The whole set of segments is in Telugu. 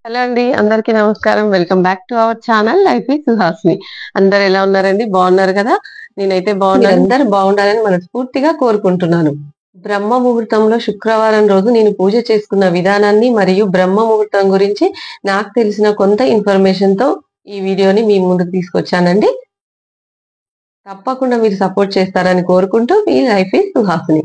హలో అండి. అందరికీ నమస్కారం. Welcome back to our channel life with Suhasini. అందరూ ఎలా ఉన్నారండి? బాగున్నారు కదా? నేనైతే బాగున్నాను. మీరందరూ బాగుండాలని మనస్ఫూర్తిగా కోరుకుంటున్నాను. బ్రహ్మ ముహూర్తంలో శుక్రవారం రోజు నేను పూజ చేసుకున్న విధానాన్ని మరియు బ్రహ్మ ముహూర్తం గురించి నాకు తెలిసిన కొంత ఇన్ఫర్మేషన్‌తో ఈ వీడియోని మీ ముందుకు తీసుకొచ్చానండి. తప్పకుండా మీరు సపోర్ట్ చేస్తారని కోరుకుంటూ మీ లైఫ్ విత్ సుహాసిని.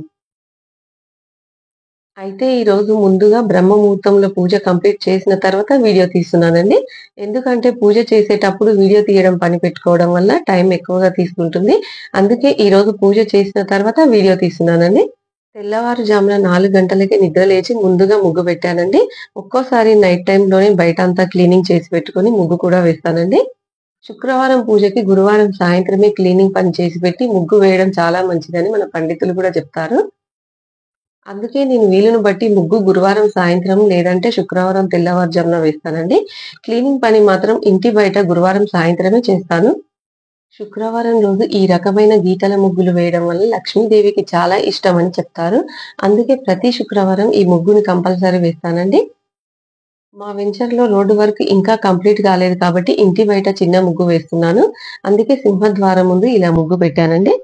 అయితే ఈరోజు ముందుగా బ్రహ్మ ముహూర్తంలో పూజ కంప్లీట్ చేసిన తర్వాత వీడియో తీస్తున్నానండి. ఎందుకంటే పూజ చేసేటప్పుడు వీడియో తీయడం పని పెట్టుకోవడం వల్ల టైం ఎక్కువగా తీసుకుంటుంది. అందుకే ఈరోజు పూజ చేసిన తర్వాత వీడియో తీస్తున్నానండి. తెల్లవారుజామున 4 గంటలకే నిద్ర లేచి ముందుగా ముగ్గు పెట్టానండి. ఒక్కోసారి నైట్ టైంలోనే బయటంతా క్లీనింగ్ చేసి పెట్టుకొని ముగ్గు కూడా వేస్తానండి. శుక్రవారం పూజకి గురువారం సాయంత్రమే క్లీనింగ్ పని చేసి పెట్టి ముగ్గు వేయడం చాలా మంచిదని మన పండితులు కూడా చెప్తారు. అందుకే నేను వీలుని బట్టి ముగ్గు గురువారం సాయంత్రం లేదంటే శుక్రవారం తెల్లవారుజామున వేస్తానండి. క్లీనింగ్ పని మాత్రం ఇంటి బయట గురువారం సాయంత్రమే చేస్తాను. శుక్రవారం రోజు ఈ రకమైన గీతల ముగ్గులు వేయడం వల్ల లక్ష్మీదేవికి చాలా ఇష్టమని చెప్తారు. అందుకే ప్రతి శుక్రవారం ఈ ముగ్గుని కంపల్సరీ వేస్తానండి. మా వెంచర్‌లో రోడ్డు వర్క్ ఇంకా కంప్లీట్ కాలేదు కాబట్టి ఇంటి బయట చిన్న ముగ్గు వేస్తున్నాను. అందుకే సింహద్వారం ముందు ఇలా ముగ్గు పెట్టానండి.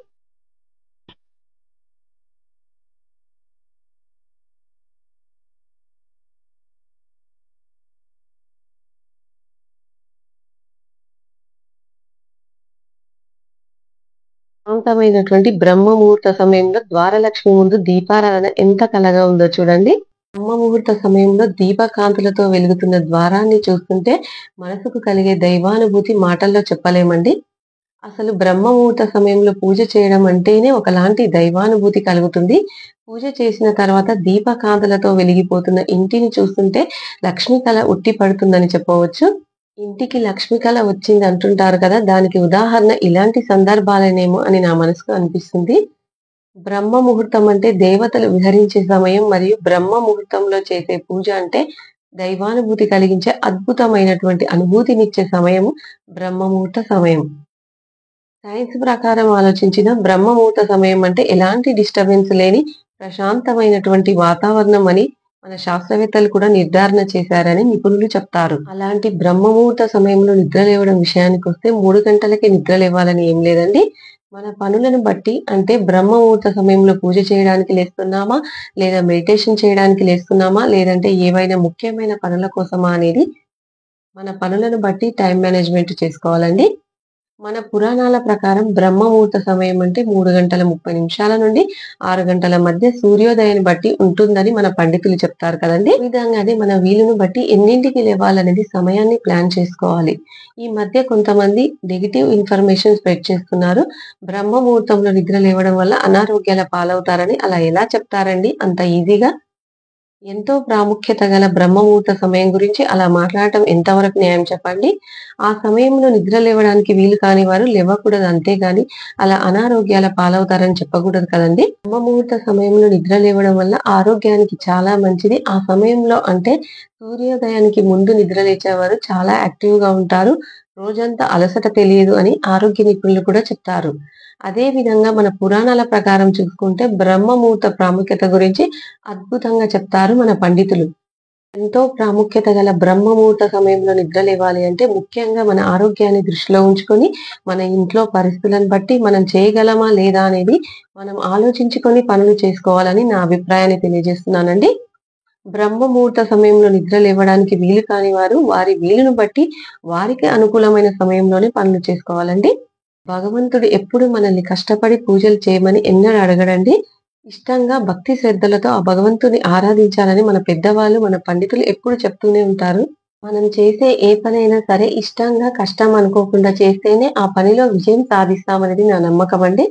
శాంతమైనటువంటి బ్రహ్మ ముహూర్త సమయంలో ద్వారలక్ష్మి ముందు దీపారాధన ఎంత కళగా ఉందో చూడండి. బ్రహ్మ ముహూర్త సమయంలో దీపకాంతులతో వెలుగుతున్న ద్వారాన్ని చూస్తుంటే మనసుకు కలిగే దైవానుభూతి మాటల్లో చెప్పలేమండి. అసలు బ్రహ్మ ముహూర్త సమయంలో పూజ చేయడం అంటేనే ఒకలాంటి దైవానుభూతి కలుగుతుంది. పూజ చేసిన తర్వాత దీపకాంతులతో వెలిగిపోతున్న ఇంటిని చూస్తుంటే లక్ష్మి కళ ఉట్టి పడుతుందని చెప్పవచ్చు. ఇంటికి లక్ష్మి కళ వచ్చింది అంటుంటారు కదా! దానికి ఉదాహరణ ఇలాంటి సందర్భాలేనేమో అని నా మనసుకు అనిపిస్తుంది. బ్రహ్మ ముహూర్తం అంటే దేవతలు విహరించే సమయం మరియు బ్రహ్మ ముహూర్తంలో చేసే పూజ అంటే దైవానుభూతి కలిగించే అద్భుతమైనటువంటి అనుభూతినిచ్చే సమయం బ్రహ్మ ముహూర్త సమయం. సైన్స్ ప్రకారం ఆలోచించిన బ్రహ్మ ముహూర్త సమయం అంటే ఎలాంటి డిస్టర్బెన్స్ లేని ప్రశాంతమైనటువంటి వాతావరణం అని మన శాస్త్రవేత్తలు కూడా నిర్ధారణ చేశారని నిపుణులు చెప్తారు. అలాంటి బ్రహ్మ ముహూర్త సమయంలో నిద్ర లేవడం విషయానికొస్తే 3 గంటలకే నిద్ర లేవాలని ఏం లేదండి. మన పనులను బట్టి అంటే బ్రహ్మ ముహూర్త సమయంలో పూజ చేయడానికి లేస్తున్నామా? లేదా మెడిటేషన్ చేయడానికి లేస్తున్నామా? లేదంటే ఏవైనా ముఖ్యమైన పనుల కోసమా అనేది మన పనులను బట్టి టైం మేనేజ్‌మెంట్ చేసుకోవాలండి. మన పురాణాల ప్రకారం బ్రహ్మ ముహూర్త సమయం అంటే 3 గంటల 30 నిమిషాల నుండి 6 గంటల మధ్య సూర్యోదయాన్ని బట్టి ఉంటుందని మన పండితులు చెప్తారు కదండీ. ఈ విధంగానే మన వీలును బట్టి ఎన్నింటికి లేవాలనేది సమయాన్ని ప్లాన్ చేసుకోవాలి. ఈ మధ్య కొంతమంది నెగెటివ్ ఇన్ఫర్మేషన్ స్ప్రెడ్ చేస్తున్నారు. బ్రహ్మ ముహూర్తంలో నిద్ర లేవడం వల్ల అనారోగ్యాల పాలవుతారని. అలా ఎలా చెప్తారండి అంత ఈజీగా? ఎంతో ప్రాముఖ్యత గల బ్రహ్మ ముహూర్త సమయం గురించి అలా మాట్లాడటం ఎంతవరకు న్యాయం చెప్పండి? ఆ సమయంలో నిద్ర లేవడానికి వీలు కాని వారు లేవకూడదు అంతేగాని అలా అనారోగ్యాల పాలవుతారని చెప్పకూడదు కదండీ! బ్రహ్మ ముహూర్త సమయంలో నిద్ర లేవడం వల్ల ఆరోగ్యానికి చాలా మంచిది. ఆ సమయంలో అంటే సూర్యోదయానికి ముందు నిద్ర లేచేవారు చాలా యాక్టివ్‌గా ఉంటారు. రోజంతా అలసట తెలియదు అని ఆరోగ్య నిపుణులు కూడా చెప్తారు. అదే విధంగా మన పురాణాల ప్రకారం చూసుకుంటే బ్రహ్మ ముహూర్త ప్రాముఖ్యత గురించి అద్భుతంగా చెప్తారు మన పండితులు. ఎంతో ప్రాముఖ్యత గల బ్రహ్మ ముహూర్త సమయంలో నిద్ర లేవాలి అంటే ముఖ్యంగా మన ఆరోగ్యాన్ని దృష్టిలో ఉంచుకొని, మన ఇంట్లో పరిస్థితులను బట్టి మనం చేయగలమా లేదా అనేది మనం ఆలోచించుకొని పనులు చేసుకోవాలని నా అభిప్రాయాన్ని తెలియజేస్తున్నానండి. బ్రహ్మ ముహూర్త సమయంలో నిద్ర లేవడానికి వీలు కాని వారు వారి వీలును బట్టి వారికి అనుకూలమైన సమయంలోనే పనులు చేసుకోవాలండి. భగవంతుడు ఎప్పుడు మనల్ని కష్టపడి పూజలు చేయమని ఎన్నడూ అడగడండి. ఇష్టంగా భక్తి శ్రద్ధలతో ఆ భగవంతుని ఆరాధించాలని మన పెద్దవాళ్ళు, మన పండితులు ఎప్పుడు చెప్తూనే ఉంటారు. మనం చేసే ఏ పనైనా సరే ఇష్టంగా, కష్టం అనుకోకుండా చేస్తేనే ఆ పనిలో విజయం సాధిస్తామనేది నా నమ్మకమండి.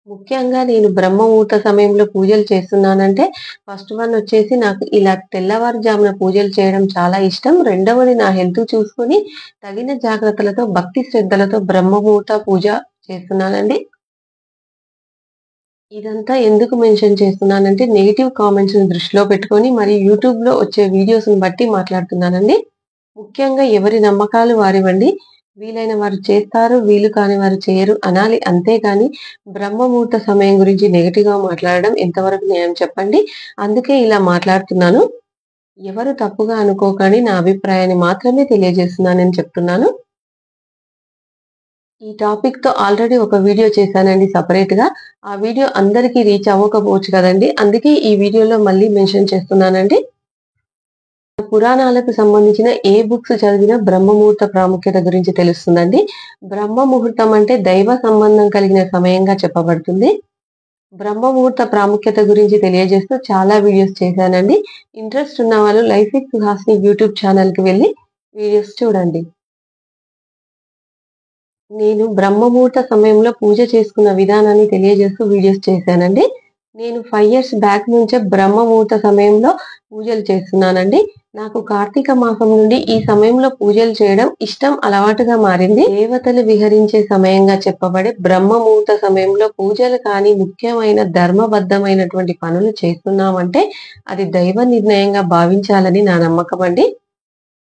ముఖ్యంగా నేను బ్రహ్మ ముహూర్త సమయంలో పూజలు చేస్తున్నానంటే ఫస్ట్ వన్ వచ్చేసి నాకు ఇలా తెల్లవారుజామున పూజలు చేయడం చాలా ఇష్టం. రెండవది నా హెల్త్ చూసుకొని తగిన జాగ్రత్తలతో భక్తి శ్రద్ధలతో బ్రహ్మ ముహూర్త పూజ చేస్తున్నానండి. ఇదంతా ఎందుకు మెన్షన్ చేస్తున్నానంటే నెగెటివ్ కామెంట్స్‌ని దృష్టిలో పెట్టుకొని మరియు యూట్యూబ్‌లో వచ్చే వీడియోస్‌ని బట్టి మాట్లాడుతున్నానండి. ముఖ్యంగా ఎవరి నమ్మకాలు వారివండి. వీలైన వారు చేస్తారు, వీలు కాని వారు చేయరు అనాలి. అంతేగాని బ్రహ్మ ముహూర్త సమయం గురించి నెగెటివ్‌గా మాట్లాడడం ఎంతవరకు న్యాయం చెప్పండి. అందుకే ఇలా మాట్లాడుతున్నాను. ఎవరు తప్పుగా అనుకోకండి. నా అభిప్రాయాన్ని మాత్రమే తెలియజేస్తున్నానని చెప్తున్నాను. ఈ టాపిక్‌తో ఆల్రెడీ ఒక వీడియో చేశానండి సెపరేట్‌గా. ఆ వీడియో అందరికీ రీచ్ అవ్వకపోవచ్చు కదండీ! అందుకే ఈ వీడియోలో మళ్ళీ మెన్షన్ చేస్తున్నానండి. పురాణాలకు సంబంధించిన ఏ బుక్స్ చదివినా బ్రహ్మముహూర్త ప్రాముఖ్యత గురించి తెలుస్తుందండి. బ్రహ్మ ముహూర్తం అంటే దైవ సంబంధం కలిగిన సమయంగా చెప్పబడుతుంది. బ్రహ్మ ముహూర్త ప్రాముఖ్యత గురించి తెలియజేస్తూ చాలా వీడియోస్ చేశానండి. ఇంట్రెస్ట్ ఉన్నవాళ్ళు లైఫ్ విత్ సుహాసిని యూట్యూబ్ ఛానెల్‌కి వెళ్లి వీడియోస్ చూడండి. నేను బ్రహ్మముహూర్త సమయంలో పూజ చేసుకున్న విధానాన్ని తెలియజేస్తూ వీడియోస్ చేశానండి. నేను 5 ఇయర్స్ బ్యాక్ నుంచే బ్రహ్మముహూర్త సమయంలో పూజలు చేస్తున్నానండి. నాకు కార్తీక మాసం నుండి ఈ సమయంలో పూజలు చేయడం ఇష్టం, అలవాటుగా మారింది. దేవతలు విహరించే సమయంగా చెప్పబడే బ్రహ్మముహూర్త సమయంలో పూజలు కానీ, ముఖ్యమైన ధర్మబద్ధమైనటువంటి పనులు చేస్తున్నామంటే అది దైవ నిర్ణయంగా భావించాలని నా నమ్మకమండి.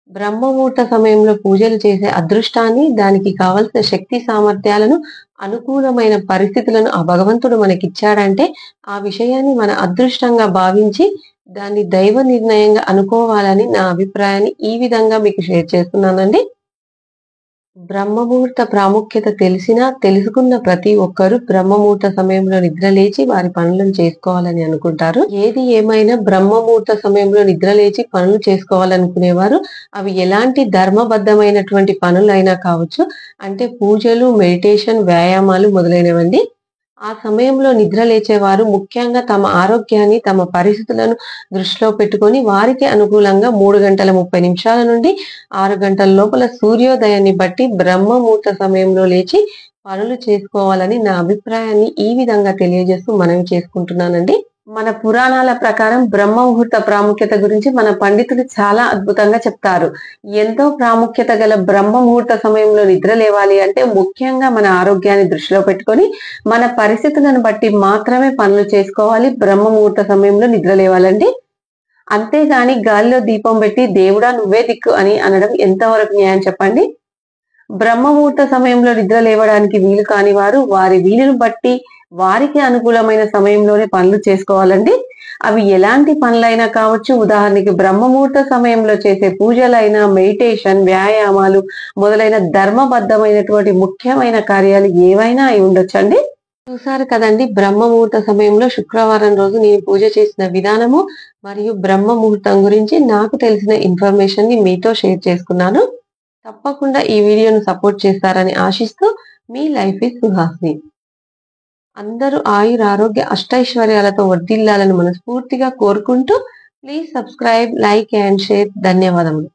బ్రహ్మముహూర్త సమయంలో పూజలు చేసే అదృష్టాన్ని, దానికి కావలసిన శక్తి సామర్థ్యాలను, అనుకూలమైన పరిస్థితులను ఆ భగవంతుడు మనకిచ్చాడంటే, ఆ విషయాన్ని మన అదృష్టంగా భావించి, దాన్ని దైవ నిర్ణయంగా అనుకోవాలని నా అభిప్రాయాన్ని ఈ విధంగా మీకు షేర్ చేస్తున్నానండి. బ్రహ్మముహూర్త ప్రాముఖ్యత తెలిసినా, తెలుసుకున్న ప్రతి ఒక్కరూ బ్రహ్మముహూర్త సమయంలో నిద్రలేచి వారి పనులను చేసుకోవాలని అనుకుంటారు. ఏది ఏమైనా బ్రహ్మముహూర్త సమయంలో నిద్రలేచి పనులు చేసుకోవాలనుకునేవారు అవి ఎలాంటి ధర్మబద్ధమైనటువంటి పనులైనా కావచ్చు. అంటే పూజలు, మెడిటేషన్, వ్యాయామాలు మొదలైనవండి. ఆ సమయంలో నిద్ర లేచేవారు ముఖ్యంగా తమ ఆరోగ్యాన్ని, తమ పరిస్థితులను దృష్టిలో పెట్టుకొని వారికి అనుకూలంగా 3 గంటల 30 నిమిషాల నుండి 6 గంటల లోపల సూర్యోదయాన్ని బట్టి బ్రహ్మ ముహూర్త సమయంలో లేచి పనులు చేసుకోవాలని నా అభిప్రాయాన్ని ఈ విధంగా తెలియజేస్తూ మనవి చేసుకుంటున్నానండి. మన పురాణాల ప్రకారం బ్రహ్మ ముహూర్త ప్రాముఖ్యత గురించి మన పండితులు చాలా అద్భుతంగా చెప్తారు. ఎంతో ప్రాముఖ్యత గల బ్రహ్మ ముహూర్త సమయంలో నిద్ర లేవాలి అంటే ముఖ్యంగా మన ఆరోగ్యాన్ని దృష్టిలో పెట్టుకొని మన పరిస్థితులను బట్టి మాత్రమే పనులు చేసుకోవాలి. బ్రహ్మ ముహూర్త సమయంలో నిద్ర లేవాలండి. అంతేగాని గాలిలో దీపం పెట్టి దేవుడా నువ్వే దిక్కు అని అనడం ఎంతవరకు న్యాయం చెప్పండి. బ్రహ్మ ముహూర్త సమయంలో నిద్ర లేవడానికి వీలు కాని వారు వారి వీలును బట్టి వారికి అనుకూలమైన సమయంలోనే పనులు చేసుకోవాలండి. అవి ఎలాంటి పనులైనా కావచ్చు. ఉదాహరణకి బ్రహ్మ ముహూర్త సమయంలో చేసే పూజలైనా, మెడిటేషన్, వ్యాయామాలు మొదలైన ధర్మబద్ధమైనటువంటి ముఖ్యమైన కార్యాలు ఏవైనా అయి ఉండొచ్చండి. చూసారు కదండి, బ్రహ్మ ముహూర్త సమయంలో శుక్రవారం రోజు నేను పూజ చేసిన విధానము మరియు బ్రహ్మ ముహూర్తం గురించి నాకు తెలిసిన ఇన్ఫర్మేషన్ ని మీతో షేర్ చేసుకున్నాను. తప్పకుండా ఈ వీడియోను సపోర్ట్ చేస్తారని ఆశిస్తూ మీ లైఫ్ ఈజ్ సుహాసిని. అందరూ ఆయురారోగ్య అష్టైశ్వర్యాలతో వర్ధిల్లాలని మనస్ఫూర్తిగా కోరుకుంటూ please subscribe, like and share. ధన్యవాదములు.